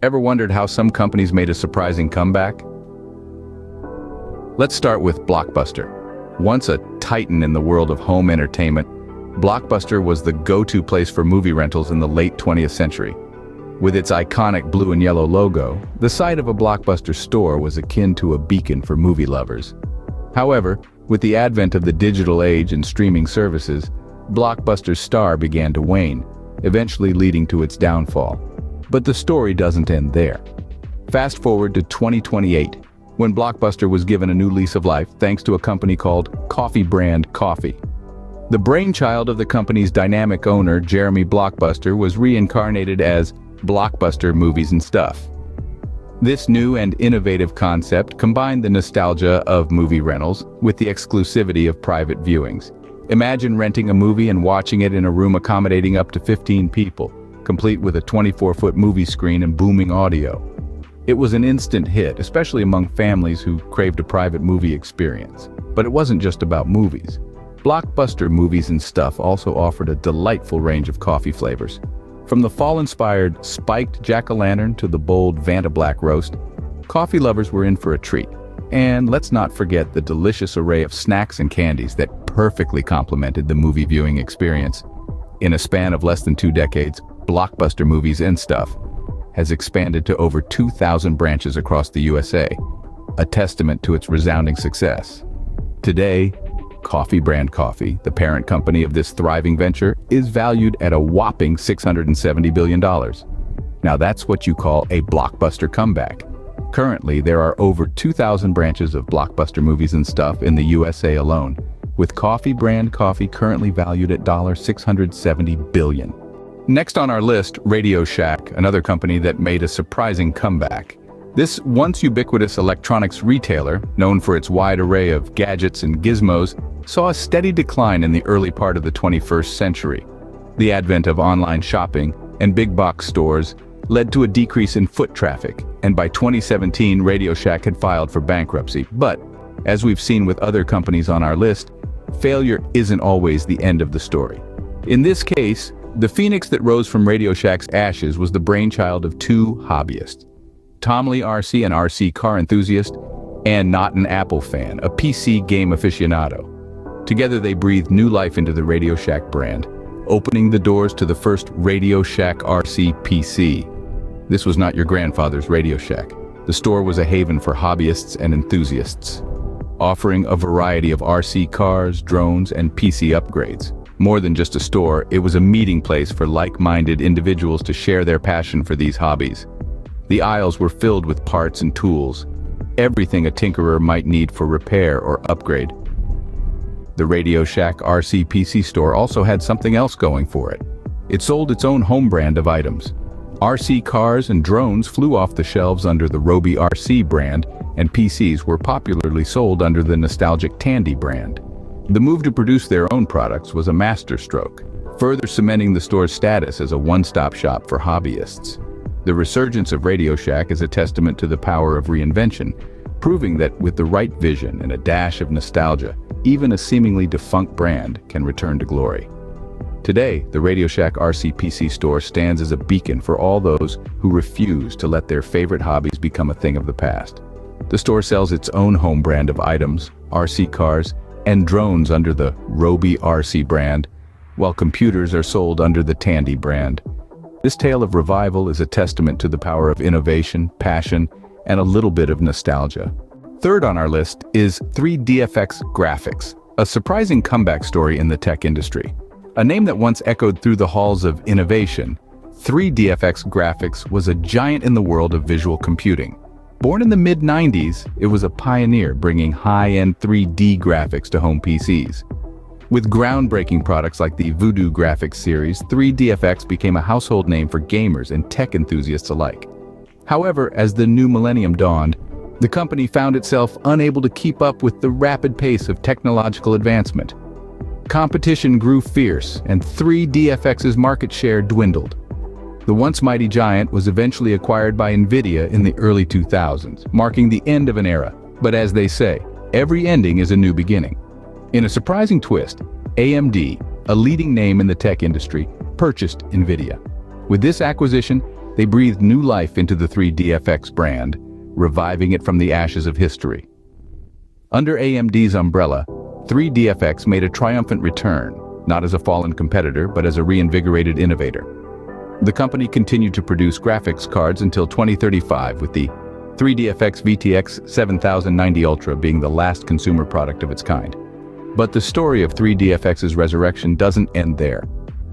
Ever wondered how some companies made a surprising comeback? Let's start with Blockbuster. Once a titan in the world of home entertainment, Blockbuster was the go-to place for movie rentals in the late 20th century. With its iconic blue and yellow logo, the sight of a Blockbuster store was akin to a beacon for movie lovers. However, with the advent of the digital age and streaming services, Blockbuster's star began to wane, eventually leading to its downfall. But the story doesn't end there. Fast forward to 2028, when Blockbuster was given a new lease of life thanks to a company called Coffee Brand Coffee. The brainchild of the company's dynamic owner, Jeremy Blockbuster, was reincarnated as Blockbuster Movies and Stuff. This new and innovative concept combined the nostalgia of movie rentals with the exclusivity of private viewings. Imagine renting a movie and watching it in a room accommodating up to 15 people, complete with a 24-foot movie screen and booming audio. It was an instant hit, especially among families who craved a private movie experience. But it wasn't just about movies. Blockbuster Movies and Stuff also offered a delightful range of coffee flavors. From the fall-inspired spiked jack-o'-lantern to the bold Vanta Black roast, coffee lovers were in for a treat. And let's not forget the delicious array of snacks and candies that perfectly complemented the movie viewing experience. In a span of less than 2 decades, Blockbuster Movies and Stuff has expanded to over 2,000 branches across the USA, a testament to its resounding success. Today, Coffee Brand Coffee, the parent company of this thriving venture, is valued at a whopping $670 billion. Now that's what you call a blockbuster comeback. Currently, there are over 2,000 branches of Blockbuster Movies and Stuff in the USA alone, with Coffee Brand Coffee currently valued at $670 billion. Next on our list, Radio Shack, another company that made a surprising comeback. This once ubiquitous electronics retailer, known for its wide array of gadgets and gizmos, saw a steady decline in the early part of the 21st century. The advent of online shopping and big box stores led to a decrease in foot traffic, and by 2017, Radio Shack had filed for bankruptcy. But, as we've seen with other companies on our list, failure isn't always the end of the story. In this case, the phoenix that rose from Radio Shack's ashes was the brainchild of 2 hobbyists. Tom Lee RC, an RC car enthusiast, and not an Apple fan, a PC game aficionado. Together they breathed new life into the Radio Shack brand, opening the doors to the first Radio Shack RC PC. This was not your grandfather's Radio Shack. The store was a haven for hobbyists and enthusiasts, offering a variety of RC cars, drones, and PC upgrades. More than just a store, it was a meeting place for like-minded individuals to share their passion for these hobbies. The aisles were filled with parts and tools, everything a tinkerer might need for repair or upgrade. The Radio Shack RC PC store also had something else going for it. It sold its own home brand of items. RC cars and drones flew off the shelves under the Roby RC brand, and PCs were popularly sold under the nostalgic Tandy brand. The move to produce their own products was a masterstroke, further cementing the store's status as a one-stop shop for hobbyists. The resurgence of Radio Shack is a testament to the power of reinvention, proving that with the right vision and a dash of nostalgia, even a seemingly defunct brand can return to glory. Today, the Radio Shack RC PC store stands as a beacon for all those who refuse to let their favorite hobbies become a thing of the past. The store sells its own home brand of items, RC cars, and drones under the Roby RC brand, while computers are sold under the Tandy brand. This tale of revival is a testament to the power of innovation, passion, and a little bit of nostalgia. Third on our list is 3DFX Graphics, a surprising comeback story in the tech industry. A name that once echoed through the halls of innovation, 3DFX Graphics was a giant in the world of visual computing. Born in the mid-90s, it was a pioneer bringing high-end 3D graphics to home PCs. With groundbreaking products like the Voodoo Graphics series, 3DFX became a household name for gamers and tech enthusiasts alike. However, as the new millennium dawned, the company found itself unable to keep up with the rapid pace of technological advancement. Competition grew fierce, and 3DFX's market share dwindled. The once mighty giant was eventually acquired by NVIDIA in the early 2000s, marking the end of an era. But as they say, every ending is a new beginning. In a surprising twist, AMD, a leading name in the tech industry, purchased NVIDIA. With this acquisition, They breathed new life into the 3DFX brand, reviving it from the ashes of history. Under AMD's umbrella, 3DFX made a triumphant return, not as a fallen competitor, but as a reinvigorated innovator. The company continued to produce graphics cards until 2035, with the 3DFX VTX 7090 Ultra being the last consumer product of its kind. But the story of 3DFX's resurrection doesn't end there.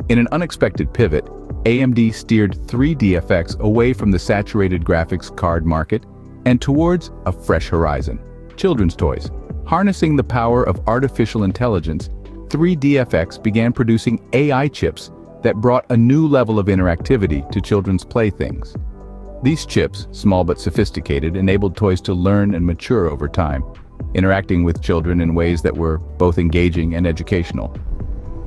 In an unexpected pivot, AMD steered 3DFX away from the saturated graphics card market and towards a fresh horizon: children's toys. Harnessing the power of artificial intelligence, 3DFX began producing AI chips that brought a new level of interactivity to children's playthings. These chips, small but sophisticated, enabled toys to learn and mature over time, interacting with children in ways that were both engaging and educational.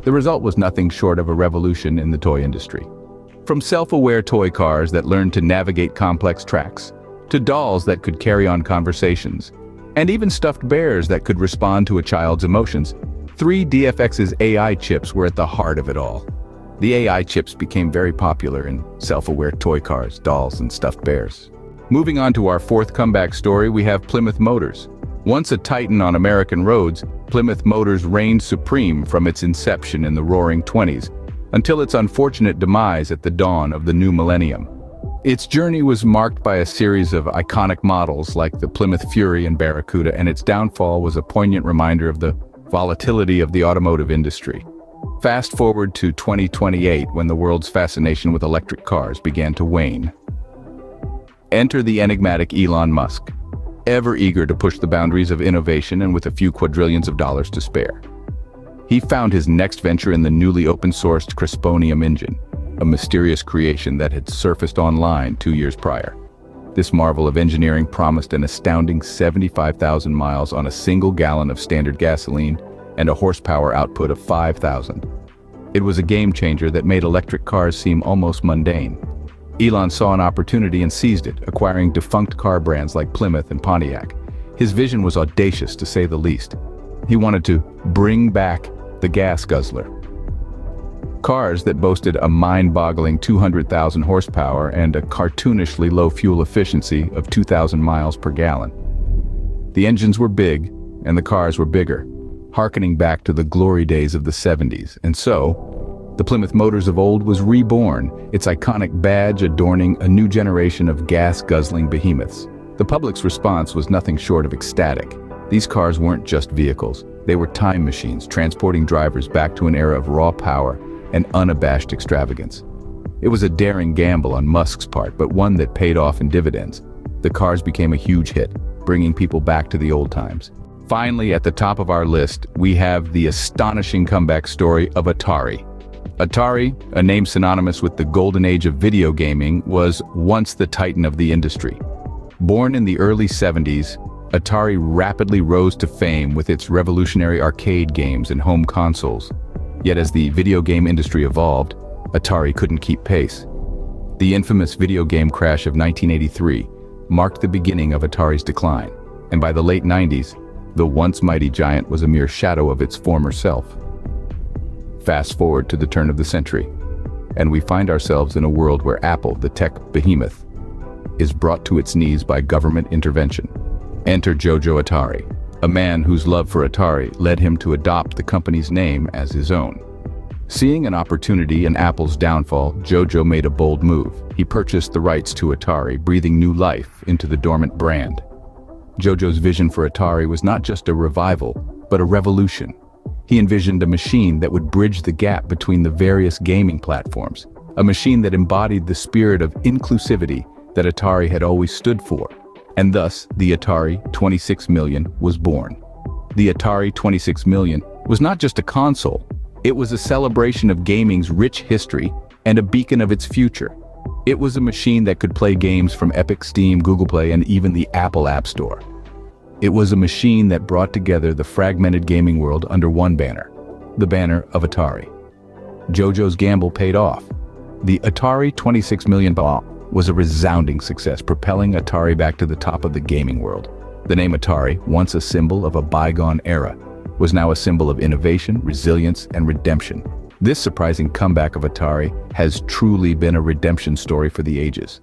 The result was nothing short of a revolution in the toy industry. From self-aware toy cars that learned to navigate complex tracks, to dolls that could carry on conversations, and even stuffed bears that could respond to a child's emotions, 3DFX's AI chips were at the heart of it all. The AI chips became very popular in self-aware toy cars, dolls, and stuffed bears. Moving on to our fourth comeback story, we have Plymouth Motors. Once a titan on American roads, Plymouth Motors reigned supreme from its inception in the Roaring '20s, until its unfortunate demise at the dawn of the new millennium. Its journey was marked by a series of iconic models like the Plymouth Fury and Barracuda, and its downfall was a poignant reminder of the volatility of the automotive industry. Fast forward to 2028, when the world's fascination with electric cars began to wane. Enter the enigmatic Elon Musk, ever eager to push the boundaries of innovation and with a few quadrillions of dollars to spare. He found his next venture in the newly open-sourced Cresponium engine, a mysterious creation that had surfaced online 2 years prior. This marvel of engineering promised an astounding 75,000 miles on a single gallon of standard gasoline and a horsepower output of 5,000. It was a game-changer that made electric cars seem almost mundane. Elon saw an opportunity and seized it, acquiring defunct car brands like Plymouth and Pontiac. His vision was audacious, to say the least. He wanted to bring back the gas guzzler. Cars that boasted a mind-boggling 200,000 horsepower and a cartoonishly low fuel efficiency of 2,000 miles per gallon. The engines were big, and the cars were bigger, harkening back to the glory days of the '70s. And so, the Plymouth Motors of old was reborn, its iconic badge adorning a new generation of gas-guzzling behemoths. The public's response was nothing short of ecstatic. These cars weren't just vehicles. They were time machines, transporting drivers back to an era of raw power and unabashed extravagance. It was a daring gamble on Musk's part, but one that paid off in dividends. The cars became a huge hit, bringing people back to the old times. Finally, at the top of our list, we have the astonishing comeback story of Atari. Atari, a name synonymous with the golden age of video gaming, was once the titan of the industry. Born in the early '70s, Atari rapidly rose to fame with its revolutionary arcade games and home consoles. Yet as the video game industry evolved, Atari couldn't keep pace. The infamous video game crash of 1983 marked the beginning of Atari's decline, and by the late '90s, the once mighty giant was a mere shadow of its former self. Fast forward to the turn of the century, and we find ourselves in a world where Apple, the tech behemoth, is brought to its knees by government intervention. Enter Jojo Atari, a man whose love for Atari led him to adopt the company's name as his own. Seeing an opportunity in Apple's downfall, Jojo made a bold move. He purchased the rights to Atari, breathing new life into the dormant brand. Jojo's vision for Atari was not just a revival, but a revolution. He envisioned a machine that would bridge the gap between the various gaming platforms, a machine that embodied the spirit of inclusivity that Atari had always stood for. And thus, the Atari 2600 was born. The Atari 2600 was not just a console, it was a celebration of gaming's rich history and a beacon of its future. It was a machine that could play games from Epic, Steam, Google Play, and even the Apple App Store. It was a machine that brought together the fragmented gaming world under one banner, the banner of Atari. Jojo's gamble paid off. The Atari 2600 was a resounding success, propelling Atari back to the top of the gaming world. The name Atari, once a symbol of a bygone era, was now a symbol of innovation, resilience, and redemption. This surprising comeback of Atari has truly been a redemption story for the ages.